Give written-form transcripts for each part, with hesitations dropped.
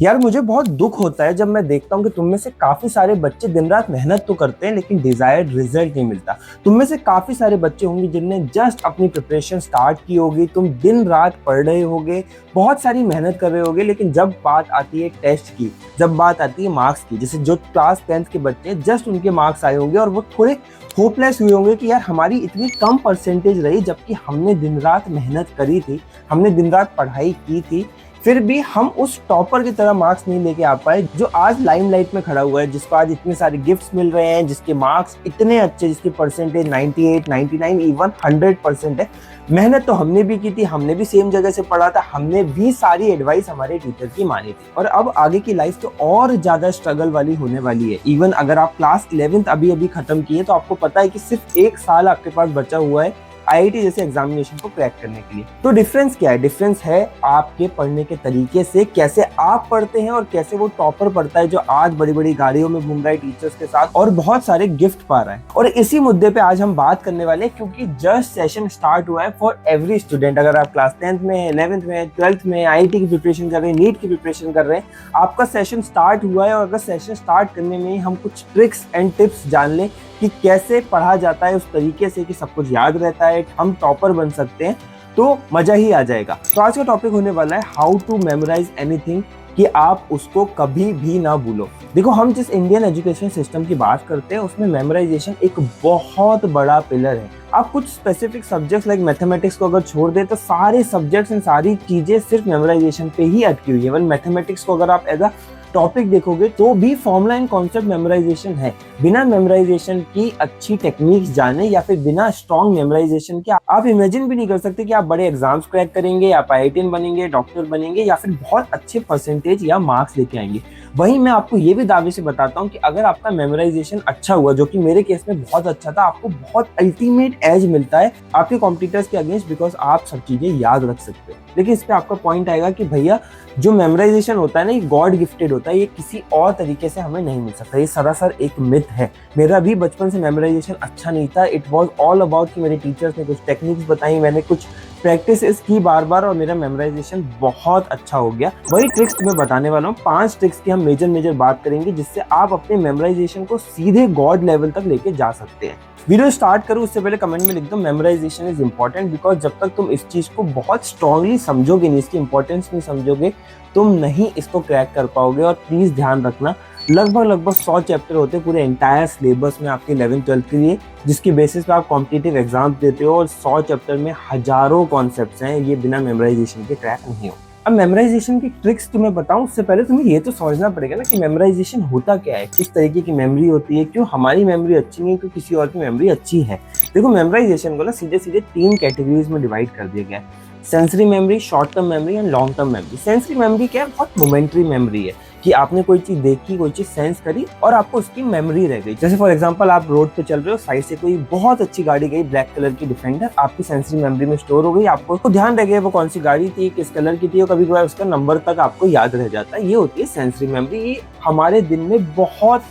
यार मुझे बहुत दुख होता है जब मैं देखता हूँ कि तुम में से काफी सारे बच्चे दिन रात मेहनत तो करते हैं लेकिन डिजायर्ड रिजल्ट नहीं मिलता। तुम में से काफी सारे बच्चे होंगे जिनने जस्ट अपनी प्रिपरेशन स्टार्ट की होगी, तुम दिन रात पढ़ रहे होगे, बहुत सारी मेहनत कर रहे होगे, लेकिन जब बात आती है टेस्ट की, जब बात आती है मार्क्स की, जैसे जो क्लास 10th के बच्चे जस्ट उनके मार्क्स आए होंगे और वो थोड़े होपलेस हुए होंगे कि यार हमारी इतनी कम परसेंटेज रही जबकि हमने दिन रात मेहनत करी थी, हमने दिन रात पढ़ाई की थी, फिर भी हम उस टॉपर की तरह मार्क्स नहीं लेके आ पाए जो आज लाइमलाइट में खड़ा हुआ है, जिसको आज इतने सारे गिफ्ट्स मिल रहे हैं, जिसके मार्क्स इतने अच्छे, जिसकी परसेंटेज 98, 99, इवन 100% है। मेहनत तो हमने भी की थी, हमने भी सेम जगह से पढ़ा था, हमने भी सारी एडवाइस हमारे टीचर की मानी थी। और अब आगे की लाइफ तो और ज्यादा स्ट्रगल वाली होने वाली है। इवन अगर आप क्लास 11th अभी अभी खत्म किए तो आपको पता है कि सिर्फ 1 साल आपके पास बचा हुआ है आईआईटी जैसे एग्जामिनेशन को क्रैक करने के लिए। तो डिफरेंस क्या है? डिफरेंस है आपके पढ़ने के तरीके से, कैसे आप पढ़ते हैं और कैसे वो टॉपर पढ़ता है जो आज बड़ी बड़ी गाड़ियों में घूम रहा है टीचर्स के साथ और बहुत सारे गिफ्ट पा रहा है। और इसी मुद्दे पे आज हम बात करने वाले हैं क्योंकि जस्ट सेशन स्टार्ट हुआ है फॉर एवरी स्टूडेंट। अगर आप क्लास 10th में, 11th में, 12th में आईआईटी की प्रिपरेशन कर रहे हैं, नीट की प्रिपरेशन कर रहे हैं, आपका सेशन स्टार्ट हुआ है। और अगर सेशन स्टार्ट करने में हम कुछ ट्रिक्स एंड टिप्स जान लें कि कैसे पढ़ा जाता है उस तरीके से कि सब कुछ याद रहता है, हम टॉपर बन सकते हैं, तो मजा ही आ जाएगा। तो आज का टॉपिक होने वाला है हाउ टू मेमोराइज एनीथिंग, कि आप उसको कभी भी ना भूलो। देखो, हम जिस इंडियन एजुकेशन सिस्टम की बात करते हैं उसमें मेमोराइजेशन एक बहुत बड़ा पिलर है। आप कुछ स्पेसिफिक सब्जेक्ट्स लाइक मैथमेटिक्स को अगर छोड़ दें तो सारे सब्जेक्ट्स एंड सारी चीजें सिर्फ मेमोराइजेशन पे ही अटकी हुई है। इवन मैथमेटिक्स को अगर आप एज अ टॉपिक देखोगे तो भी फॉर्मूला एंड कॉन्सेप्ट मेमोराइजेशन है। बिना मेमोराइजेशन की अच्छी टेक्निक्स जाने या फिर बिना स्ट्रॉन्ग मेमोराइजेशन के आप इमेजिन भी नहीं कर सकते कि आप बड़े एग्जाम्स क्रैक करेंगे, आप आईआईटीएन बनेंगे, डॉक्टर बनेंगे या फिर बहुत अच्छे परसेंटेज या मार्क्स लेके आएंगे। वहीं मैं आपको ये भी दावे से बताता हूँ कि अगर आपका मेमोराइजेशन अच्छा हुआ, जो कि मेरे केस में बहुत अच्छा था, आपको बहुत अल्टीमेट एज मिलता है आपके कॉम्पिटिटर्स के अगेंस्ट, बिकॉज आप सब चीजें याद रख सकते हो। लेकिन इस पे आपका पॉइंट आएगा कि भैया जो मेमोराइजेशन होता है ना, ये गॉड गिफ्टेड होता है, ये किसी और तरीके से हमें नहीं मिल सकता। ये सरासर एक मिथ है। मेरा भी बचपन से मेमोराइजेशन अच्छा नहीं था। इट वाज ऑल अबाउट कि मेरे टीचर्स ने कुछ टेक्निक्स बताई, मैंने कुछ प्रैक्टिसेस की बार बार और मेरा मेमोराइजेशन बहुत अच्छा हो गया। वही ट्रिक्स तुम्हें बताने वाला हूँ। 5 ट्रिक्स की हम मेजर बात करेंगे जिससे आप अपने मेमोराइजेशन को सीधे गॉड लेवल तक लेके जा सकते हैं। वीडियो स्टार्ट करूँ उससे पहले कमेंट में लिख दो मेमोराइजेशन इज इंपॉर्टेंट, बिकॉज जब तक तुम इस चीज को बहुत स्ट्रांगली समझोगे नहीं, इसकी इंपॉर्टेंस नहीं समझोगे, तुम नहीं इसको क्रैक कर पाओगे। और प्लीज ध्यान रखना, लगभग 100 चैप्टर होते हैं पूरे एंटायर सिलेबस में आपके 11th 12th के लिए, जिसकी बेसिस पे आप कॉम्पिटिटिव एग्जाम देते हो। और 100 चैप्टर में हजारों कॉन्सेप्ट्स हैं, ये बिना मेमोराइजेशन के क्रैक नहीं हो। अब मेमोराइजेशन की ट्रिक्स तुम्हें बताऊं उससे पहले तुम्हें ये तो समझना पड़ेगा ना कि मेमोराइजेशन होता क्या है, किस तरीके की मेमोरी होती है, क्यों हमारी मेमोरी अच्छी नहीं, क्यों किसी और की मेमोरी अच्छी है। देखो, मेमोराइजेशन को ना सीधे 3 कैटेगरीज में डिवाइड कर दिया गया है। Sensory memory, short term memory and long term memory. Sensory memory क्या है? बहुत मोमेंटरी मेमोरी है कि आपने कोई चीज देखी, कोई चीज सेंस करी और आपको उसकी मेमोरी रह गई। जैसे फॉर एग्जांपल आप रोड पे चल रहे हो, साइड से कोई बहुत अच्छी गाड़ी गई, ब्लैक कलर की डिफेंडर, आपकी सेंसरी मेमोरी में स्टोर हो गई, आपको उसको ध्यान रह गया वो कौन सी गाड़ी थी, किस कलर की थी, और कभी कभार उसका नंबर तक आपको याद रह जाता है। ये होती है सेंसरी मेमोरी। ये हमारे दिन में बहुत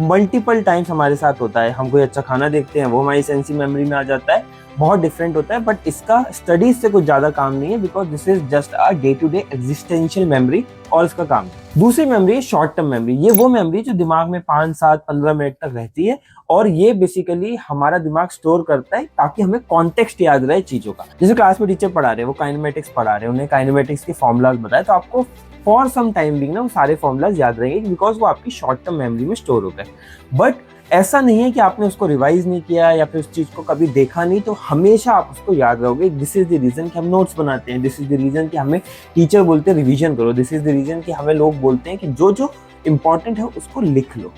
मल्टीपल टाइम्स हमारे साथ होता है। हम कोई अच्छा खाना देखते हैं, वो हमारी सेंसरी मेमोरी में आ जाता है। बहुत डिफरेंट होता है, बट इसका स्टडीज से कुछ ज्यादा काम नहीं है, because this is just a day to day existential memory और इसका काम है। दूसरी मेमोरी है शॉर्ट टर्म मेमोरी। ये वो मेमोरी जो दिमाग में 5, 7, 15 मिनट तक रहती है और ये बेसिकली हमारा दिमाग स्टोर करता है ताकि हमें कॉन्टेक्स्ट याद रहे चीजों का। जैसे क्लास में टीचर पढ़ा रहे हैं, वो काइनेमेटिक्स पढ़ा रहे हैं, उन्हें काइनेमेटिक्स के फॉर्मुलाज बताए, तो आपको फॉर सम टाइम बिंग ना वो सारे फॉर्मुलाज याद रहेंगे बिकॉज वो आपकी शॉर्ट टर्म मेमोरी में स्टोर हो गए। बट ऐसा नहीं है कि आपने उसको रिवाइज नहीं किया या फिर उस चीज को कभी देखा नहीं तो हमेशा आप उसको याद रहोगे। दिस इज द रीजन कि हम नोट्स बनाते हैं, दिस इज द रीजन कि हमें टीचर बोलते हैं रिवीजन करो, दिस इज द रीजन कि हमें लोग बोलते हैं कि जो जो इंपॉर्टेंट है उसको लिख लो।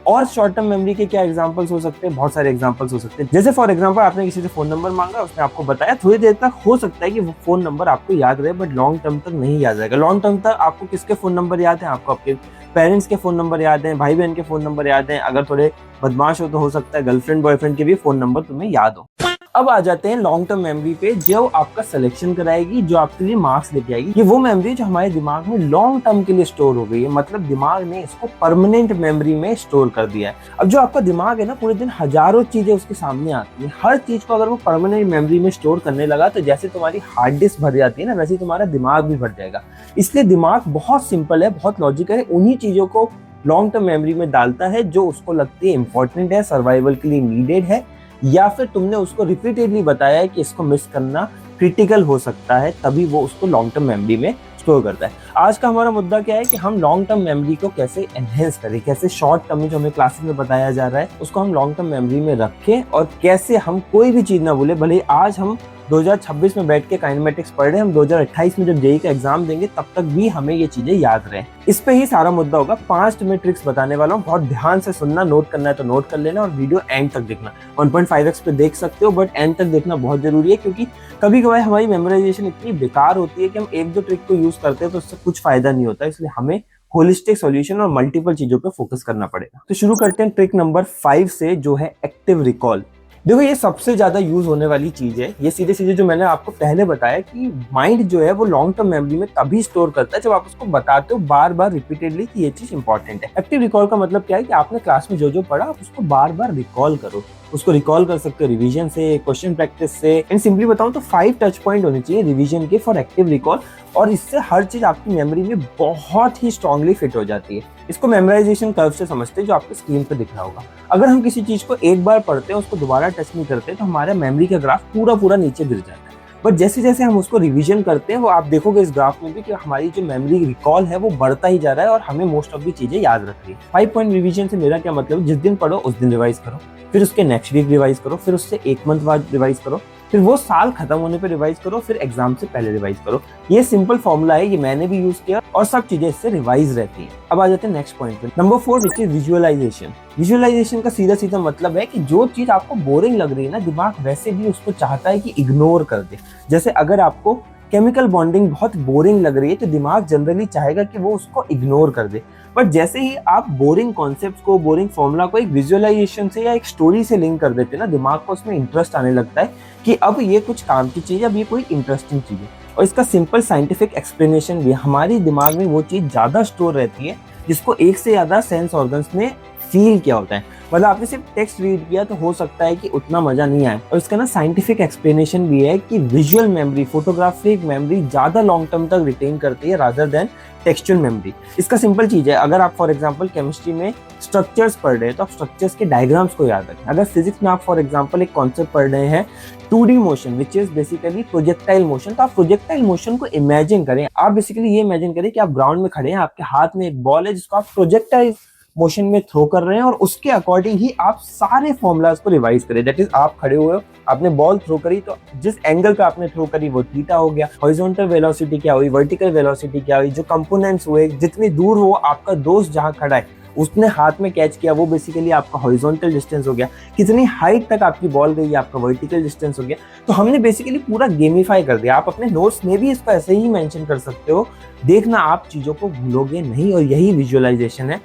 और शॉर्ट टर्म मेमोरी के क्या एग्जांपल्स हो सकते हैं? बहुत सारे एग्जांपल्स हो सकते हैं। जैसे फॉर एग्जांपल आपने किसी से फोन नंबर मांगा, उसने आपको बताया, थोड़ी देर तक हो सकता है कि वो फोन नंबर आपको याद रहे, बट लॉन्ग टर्म तक नहीं याद रहेगा। लॉन्ग टर्म तक आपको किसके फोन नंबर याद है? आपको आपके पेरेंट्स के फोन नंबर याद हैं, भाई बहन के फोन नंबर याद हैं, अगर थोड़े बदमाश हो तो हो सकता है गर्लफ्रेंड बॉयफ्रेंड के भी फोन नंबर तुम्हें याद हो। अब आ जाते हैं लॉन्ग टर्म मेमोरी पे, जो आपका सिलेक्शन कराएगी, जो आपके लिए मार्क्स लेके आएगी। ये वो मेमोरी जो हमारे दिमाग में लॉन्ग टर्म के लिए स्टोर हो गई है, मतलब दिमाग ने इसको परमानेंट मेमोरी में स्टोर कर दिया है। अब जो आपका दिमाग है ना, पूरे दिन हजारों चीजें उसके सामने आती है, हर चीज को अगर वो परमानेंट मेमोरी में स्टोर करने लगा तो जैसे तुम्हारी हार्ड डिस्क भर जाती है ना, वैसे तुम्हारा दिमाग भी भर जाएगा। इसलिए दिमाग बहुत सिंपल है, बहुत लॉजिकल है, उन्हीं चीजों को लॉन्ग टर्म मेमोरी में डालता है जो उसको लगती है इंपॉर्टेंट है, सर्वाइवल के लिए नीडेड है, या फिर तुमने उसको रिपीटेडली बताया है कि इसको मिस करना क्रिटिकल हो सकता है, तभी वो उसको लॉन्ग टर्म मेमोरी में स्टोर करता है। आज का हमारा मुद्दा क्या है कि हम लॉन्ग टर्म मेमोरी को कैसे एनहेंस करें, कैसे शॉर्ट टर्म में जो हमें क्लासेस में बताया जा रहा है उसको हम लॉन्ग टर्म मेमोरी में रखें, और कैसे हम कोई भी चीज ना भूले। भले आज हम 2026 में बैठ के काइनेमेटिक्स पढ़ रहे हैं, हम 2028 में जब जेईई का एग्जाम देंगे तब तक भी हमें ये चीजें याद रहे। इस पे ही सारा मुद्दा होगा। 5 में ट्रिक्स बताने वाला हूँ, बहुत ध्यान से सुनना, नोट करना है तो नोट कर लेना और वीडियो एंड तक देखना। 1.5x पे देख सकते हो, बट एंड तक देखना बहुत जरूरी है, क्योंकि कभी कभार हमारी मेमोराइजेशन इतनी बेकार होती है कि हम एक दो ट्रिक को यूज करते हैं तो उससे कुछ फायदा नहीं होता, इसलिए हमें होलिस्टिक सॉल्यूशन और मल्टीपल चीजों पे फोकस करना पड़ेगा। तो शुरू करते हैं ट्रिक नंबर 5 से, जो है एक्टिव रिकॉल। देखो ये सबसे ज्यादा यूज होने वाली चीज है। ये सीधे सीधे जो मैंने आपको पहले बताया कि माइंड जो है वो लॉन्ग टर्म मेमोरी में तभी स्टोर करता है जब आप उसको बताते हो बार बार रिपीटेडली कि ये चीज इंपॉर्टेंट है। एक्टिव रिकॉल का मतलब क्या है कि आपने क्लास में जो जो पढ़ा आप उसको बार बार रिकॉल करो। उसको रिकॉल कर सकते हो रिवीजन से, क्वेश्चन प्रैक्टिस से। एंड सिंपली बताऊं तो 5 टच पॉइंट होने चाहिए रिवीजन के फॉर एक्टिव रिकॉल, और इससे हर चीज आपकी मेमोरी में बहुत ही स्ट्रांगली फिट हो जाती है। इसको मेमोराइजेशन कर्व से समझते हैं, जो आपको स्क्रीन पे दिख रहा होगा। अगर हम किसी चीज को एक बार पढ़ते हैं, उसको दोबारा टच नहीं करते, तो हमारा मेमोरी का ग्राफ पूरा पूरा नीचे गिर जाता है। बट जैसे जैसे हम उसको रिवीजन करते हैं, वो आप देखोगे इस ग्राफ में भी कि हमारी जो मेमोरी रिकॉल है वो बढ़ता ही जा रहा है और हमें मोस्ट ऑफ दी चीजें याद रख रही है। 5 पॉइंट रिवीजन से मेरा क्या मतलब है, जिस दिन पढ़ो उस दिन रिवाइज करो, फिर उसके नेक्स्ट वीक रिवाइज करो, फिर उससे 1 मंथ बाद रिवाइज करो, फिर वो साल खत्म होने पे रिवाइज करो, फिर एग्जाम से पहले रिवाइज करो। ये सिंपल फॉर्मूला है, ये मैंने भी यूज किया और सब चीजें इससे रिवाइज रहती हैं। अब आ जाते हैं नेक्स्ट पॉइंट पे, number 4, which is visualisation. Visualisation का सीधा सीधा मतलब है कि जो चीज आपको बोरिंग लग रही है ना, दिमाग वैसे भी उसको चाहता है कि इग्नोर कर दे। जैसे अगर आपको केमिकल बॉन्डिंग बहुत बोरिंग लग रही है तो दिमाग जनरली चाहेगा कि वो उसको इग्नोर कर दे। बट जैसे ही आप बोरिंग कॉन्सेप्ट्स को, बोरिंग फॉर्मूला को एक विजुअलाइजेशन से या एक स्टोरी से लिंक कर देते हैं ना, दिमाग को उसमें इंटरेस्ट आने लगता है कि अब ये कुछ काम की चीज है, अब ये कोई इंटरेस्टिंग चीज है। और इसका सिंपल साइंटिफिक एक्सप्लेनेशन भी, हमारी दिमाग में वो चीज ज्यादा स्टोर रहती है जिसको एक से ज्यादा सेंस ऑर्गन्स ने फील किया होता है। मतलब आपने सिर्फ टेक्स्ट रीड किया तो हो सकता है कि उतना मजा नहीं आए। और इसका ना साइंटिफिक एक्सप्लेनेशन भी है कि विजुअल मेमोरी, फोटोग्राफिक मेमोरी ज्यादा लॉन्ग टर्म तक रिटेन करती है रादर देन टेक्सचुअल मेमोरी। इसका सिंपल चीज है, अगर आप फॉर एग्जांपल केमिस्ट्री में स्ट्रक्चर्स पढ़ रहे हैं तो आप स्ट्रक्चर्स के डायग्राम्स को याद रखें। अगर फिजिक्स में आप फॉर एग्जांपल एक कॉन्सेप्ट पढ़ रहे हैं 2D motion, which is basically projectile motion, तो आप प्रोजेक्टाइल मोशन को इमेजिन करें। आप बेसिकली ये इमेजिन करें कि आप ग्राउंड में खड़े हैं, आपके हाथ में एक बॉल है जिसको आप प्रोजेक्टाइल मोशन में थ्रो कर रहे हैं, और उसके अकॉर्डिंग ही आप सारे फॉर्मूलाज को रिवाइज करें। दैट इज, आप खड़े हुए हो, आपने बॉल थ्रो करी तो जिस एंगल पे आपने थ्रो करी वो थीटा हो गया, हॉरिजॉन्टल वेलोसिटी क्या हुई, वर्टिकल वेलोसिटी क्या हुई, जो कंपोनेंट्स हुए, जितनी दूर हो आपका दोस्त जहां खड़ा है उसने हाथ में कैच किया, वो बेसिकली आपका हॉरिजॉन्टल डिस्टेंस हो गया, कितनी हाइट तक आपकी बॉल गई, आपका वर्टिकल डिस्टेंस हो गया। तो हमने बेसिकली पूरा गेमिफाई कर दिया। आप अपने नोट्स में भी इसको ऐसे ही मेंशन कर सकते हो, देखना आप चीजों को भूलोगे नहीं, और यही विजुअलाइजेशन है।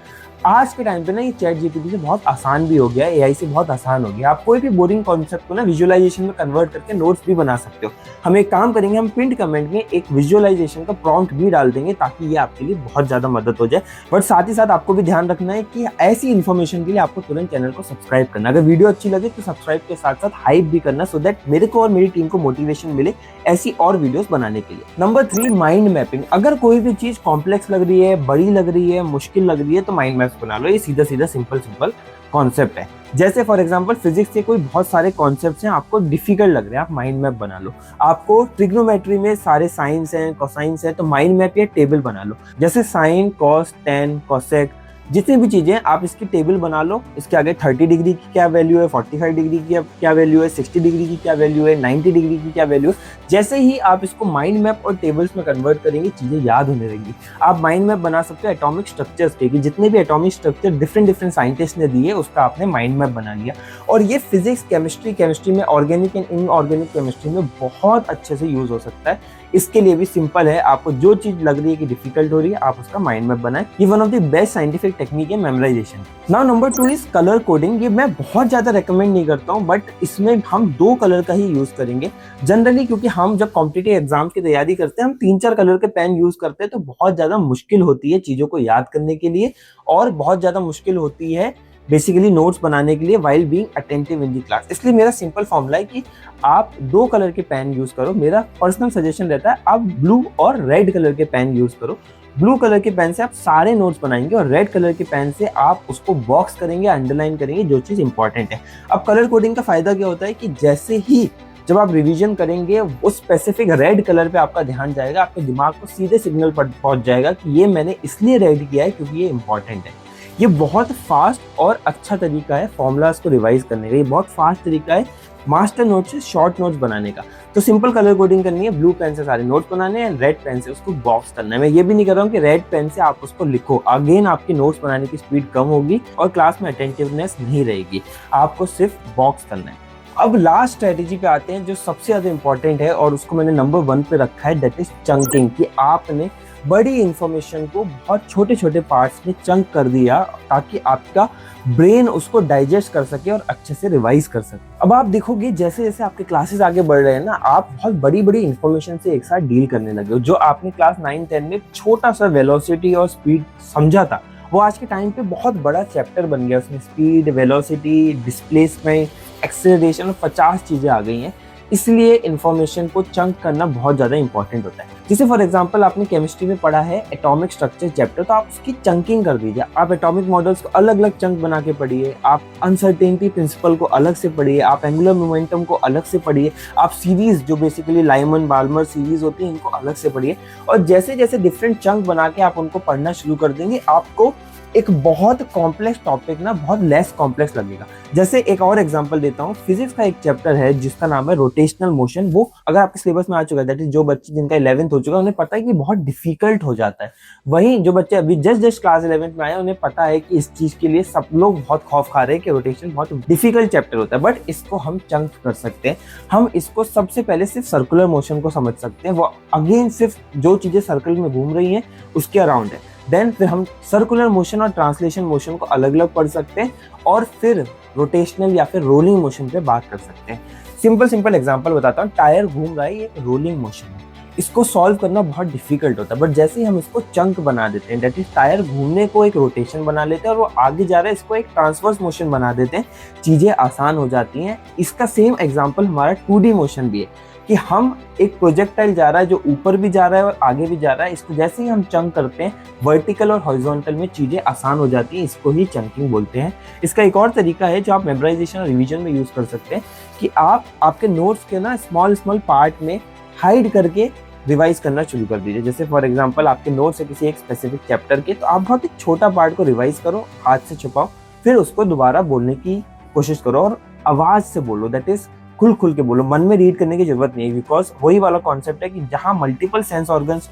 आज के टाइम पे ना ये चैट जीपीटी से बहुत आसान भी हो गया है, एआई से बहुत आसान हो गया। आप कोई भी बोरिंग कॉन्सेप्ट को ना विजुअलाइजेशन में कन्वर्ट करके नोट्स भी बना सकते हो। हम एक काम करेंगे, हम पिंड कमेंट में एक विजुअलाइजेशन का प्रॉम्प्ट भी डाल देंगे ताकि ये आपके लिए बहुत ज्यादा मदद हो जाए। बट साथ ही साथ आपको भी ध्यान रखना है कि ऐसी इन्फॉर्मेशन के लिए आपको तुरंत चैनल को सब्सक्राइब करना। अगर वीडियो अच्छी लगे तो सब्सक्राइब के साथ साथ हाइप भी करना, सो दैट मेरे को और मेरी टीम को मोटिवेशन मिले ऐसी और वीडियोस बनाने के लिए। Number 3, mind mapping. अगर कोई भी चीज कॉम्प्लेक्स लग रही है, बड़ी लग रही है, मुश्किल लग रही है तो माइंड मैप्स बना लो। ये सीधा सीधा सिंपल कॉन्सेप्ट है। जैसे फॉर एग्जांपल फिजिक्स के कोई बहुत सारे कॉन्सेप्ट्स हैं, आपको डिफिकल्ट लग रहे हैं, आप माइंड मैप बना लो। आपको ट्रिग्नोमेट्री में सारे साइंस हैं, कोसाइंस हैं, तो माइंड मैप या टेबल बना लो। जैसे साइन, कॉस, टेन, कोसेक, जितनी भी चीजें, आप इसकी टेबल बना लो। इसके आगे 30 डिग्री की क्या वैल्यू है, 45 डिग्री की क्या वैल्यू है, 60 डिग्री की क्या वैल्यू है, 90 डिग्री की क्या वैल्यू है। जैसे ही आप इसको माइंड मैप और टेबल्स में कन्वर्ट करेंगे, चीजें याद होने लगेंगी। आप माइंड मैप बना सकते हो एटॉमिक स्ट्रक्चर्स के, कि जितने भी एटॉमिक स्ट्रक्चर डिफरेंट साइंटिस्ट ने दिए उसका आपने माइंड मैप बना लिया। और ये फिजिक्स, केमिस्ट्री में, ऑर्गेनिक एंड इनऑर्गेनिक केमिस्ट्री में बहुत अच्छे से यूज हो सकता है। इसके लिए भी सिंपल है, आपको जो चीज लग रही है कि डिफिकल्ट हो रही है आप उसका माइंड मैप बनाएं। ये one of the best scientific technique है memorisation. Now number 2 is colour coding. ये मैं बहुत ज्यादा रेकमेंड नहीं करता हूँ, बट इसमें हम 2 कलर का ही यूज करेंगे जनरली, क्योंकि हम जब कॉम्पिटिटिव एग्जाम की तैयारी करते हैं हम 3-4 कलर के पेन यूज करते हैं, तो बहुत ज्यादा मुश्किल होती है चीजों को याद करने के लिए, और बहुत ज्यादा मुश्किल होती है बेसिकली नोट्स बनाने के लिए while being attentive in the class. इसलिए मेरा सिंपल फॉर्मूला है कि आप 2 कलर के पेन यूज करो। मेरा पर्सनल सजेशन रहता है आप ब्लू और रेड कलर के पेन यूज करो। ब्लू कलर के पेन से आप सारे नोट्स बनाएंगे और रेड कलर के पेन से आप उसको बॉक्स करेंगे, अंडरलाइन करेंगे जो चीज इंपॉर्टेंट है। अब कलर कोडिंग का फायदा क्या होता है कि जैसे ही जब आप रिवीजन करेंगे उस स्पेसिफिक रेड कलर पे आपका ध्यान जाएगा, आपके दिमाग को सीधे सिग्नल पहुंच जाएगा कि ये मैंने इसलिए रेड किया है क्योंकि ये इंपॉर्टेंट है। ये बहुत फास्ट और अच्छा तरीका है फॉर्मूलाज को रिवाइज करने का। ये बहुत फास्ट तरीका है मास्टर नोट से शॉर्ट नोट्स बनाने का। तो सिंपल कलर कोडिंग करनी है, ब्लू पेन से सारे नोट्स बनाने हैं, रेड पेन से उसको बॉक्स करना है। मैं ये भी नहीं कर रहा हूँ कि रेड पेन से आप उसको लिखो, अगेन आपकी नोट्स बनाने की स्पीड कम होगी और क्लास में अटेंटिवनेस नहीं रहेगी। आपको सिर्फ बॉक्स करना है। अब लास्ट स्ट्रेटेजी पे आते हैं जो सबसे ज्यादा इंपॉर्टेंट है और उसको मैंने नंबर 1 पे रखा है, दैट इज चंकिंग। कि आपने बड़ी इंफॉर्मेशन को बहुत छोटे छोटे पार्ट्स में चंक कर दिया ताकि आपका ब्रेन उसको डाइजेस्ट कर सके और अच्छे से रिवाइज कर सके। अब आप देखोगे जैसे जैसे आपके क्लासेस आगे बढ़ रहे हैं ना, आप बहुत बड़ी बड़ी इंफॉर्मेशन से एक साथ डील करने लगे हो। जो आपने क्लास 9-10 में छोटा सा वेलोसिटी और स्पीड समझा था, वो आज के टाइम पे बहुत बड़ा चैप्टर बन गया। उसमें स्पीड, वेलोसिटी, डिस्प्लेसमेंट, एक्सेलरेशन, 50 चीजें आ गई हैं। इसलिए इंफॉर्मेशन को चंक करना बहुत ज्यादा इंपॉर्टेंट होता है। जैसे फॉर एग्जांपल आपने केमिस्ट्री में पढ़ा है एटॉमिक स्ट्रक्चर चैप्टर, तो आप उसकी चंकिंग कर दीजिए। आप एटॉमिक मॉडल्स को अलग अलग चंक बना के पढ़िए, आप अनसर्टेनिटी प्रिंसिपल को अलग से पढ़िए, आप एंगुलर मोमेंटम को अलग से पढ़िए, आप सीरीज जो बेसिकली लाइमन बाल्मर सीरीज होती है इनको अलग से पढ़िए। और जैसे जैसे डिफरेंट चंक बना के आप उनको पढ़ना शुरू कर देंगे, आपको एक बहुत कॉम्प्लेक्स टॉपिक ना बहुत लेस कॉम्प्लेक्स लगेगा। जैसे एक और एग्जांपल देता हूँ, फिजिक्स का एक चैप्टर है जिसका नाम है रोटेशनल मोशन। वो अगर आपके सिलेबस में आ चुका है, दैट इज जो बच्चे जिनका 11th हो चुका है उन्हें पता है कि बहुत डिफिकल्ट हो जाता है। वहीं जो बच्चे अभी जस्ट क्लास 11th में आए उन्हें पता है कि इस चीज के लिए सब लोग बहुत खौफ खा रहे हैं कि रोटेशन बहुत डिफिकल्ट चैप्टर होता है। बट इसको हम चंक कर सकते हैं। हम इसको सबसे पहले सिर्फ सर्कुलर मोशन को समझ सकते हैं, वो अगेन सिर्फ जो चीजें सर्कल में घूम रही हैं उसके अराउंड है। देन फिर हम सर्कुलर मोशन और ट्रांसलेशन मोशन को अलग अलग पढ़ सकते हैं और फिर रोटेशनल या फिर रोलिंग मोशन पे बात कर सकते हैं। सिंपल एग्जांपल बताता हूँ, टायर घूम रहा है, ये एक रोलिंग मोशन है। इसको सॉल्व करना बहुत डिफिकल्ट होता है, बट जैसे ही हम इसको चंक बना देते हैं, दैट इज टायर घूमने को एक रोटेशन बना लेते हैं और वो आगे जा रहा है, इसको एक ट्रांसवर्स मोशन बना देते हैं, चीजें आसान हो जाती हैं। इसका सेम एग्जांपल हमारा 2D मोशन भी है कि हम एक प्रोजेक्टाइल जा रहा है जो ऊपर भी जा रहा है और आगे भी जा रहा है, इसको जैसे ही हम चंक करते हैं वर्टिकल और हॉरिजॉन्टल में चीजें आसान हो जाती हैं, इसको ही चंकिंग बोलते हैं। इसका एक और तरीका है जो आप मेमोराइजेशन और रिवीजन में यूज कर सकते हैं कि आप आपके नोट्स के ना स्मॉल पार्ट में हाइड करके रिवाइज करना शुरू कर दीजिए। जैसे फॉर एग्जांपल आपके नोट्स है किसी एक स्पेसिफिक चैप्टर के, तो आप बहुत एक छोटा पार्ट को रिवाइज करो, हाथ से छुपाओ, फिर उसको दोबारा बोलने की कोशिश करो और आवाज से बोलो, दैट इज खुल के बोलो। मन में रीड करने की जरूरत नहीं है, बिकॉज वही वाला कॉन्सेप्ट है कि जहाँ मल्टीपल सेंस ऑर्गन्स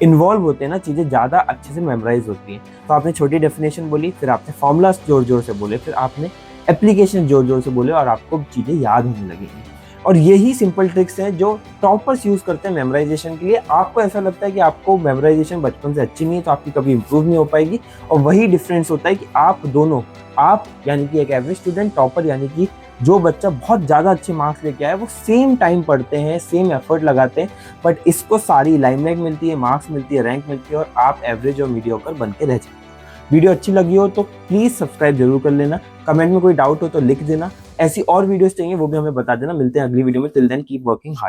इन्वॉल्व होते हैं ना, चीजें ज्यादा अच्छे से मेमोराइज होती हैं। तो आपने छोटी डेफिनेशन बोली, फिर आपने फॉर्मूलास जोर से बोले, फिर आपने एप्लीकेशन जोर से बोले और आपको चीजें याद होने लगेंगी। और यही सिंपल ट्रिक्स हैं जो टॉपर्स यूज करते हैं मेमोराइजेशन के लिए। आपको ऐसा लगता है कि आपको मेमोराइजेशन बचपन से अच्छी नहीं है तो आपकी कभी इंप्रूव नहीं हो पाएगी, और वही डिफरेंस होता है कि आप दोनों, आप यानी कि एक एवरेज स्टूडेंट, टॉपर यानी कि जो बच्चा बहुत ज़्यादा अच्छे मार्क्स लेके आए, वो सेम टाइम पढ़ते हैं, सेम एफर्ट लगाते हैं, बट इसको सारी लाइमलाइट मिलती है, मार्क्स मिलती है, रैंक मिलती है, और आप एवरेज और मीडियोकर बन के रह जाते हैं। वीडियो अच्छी लगी हो तो प्लीज़ सब्सक्राइब जरूर कर लेना, कमेंट में कोई डाउट हो तो लिख देना, ऐसी और वीडियोस चाहिए वो भी हमें बता देना। मिलते हैं अगली वीडियो में, till then keep working hard.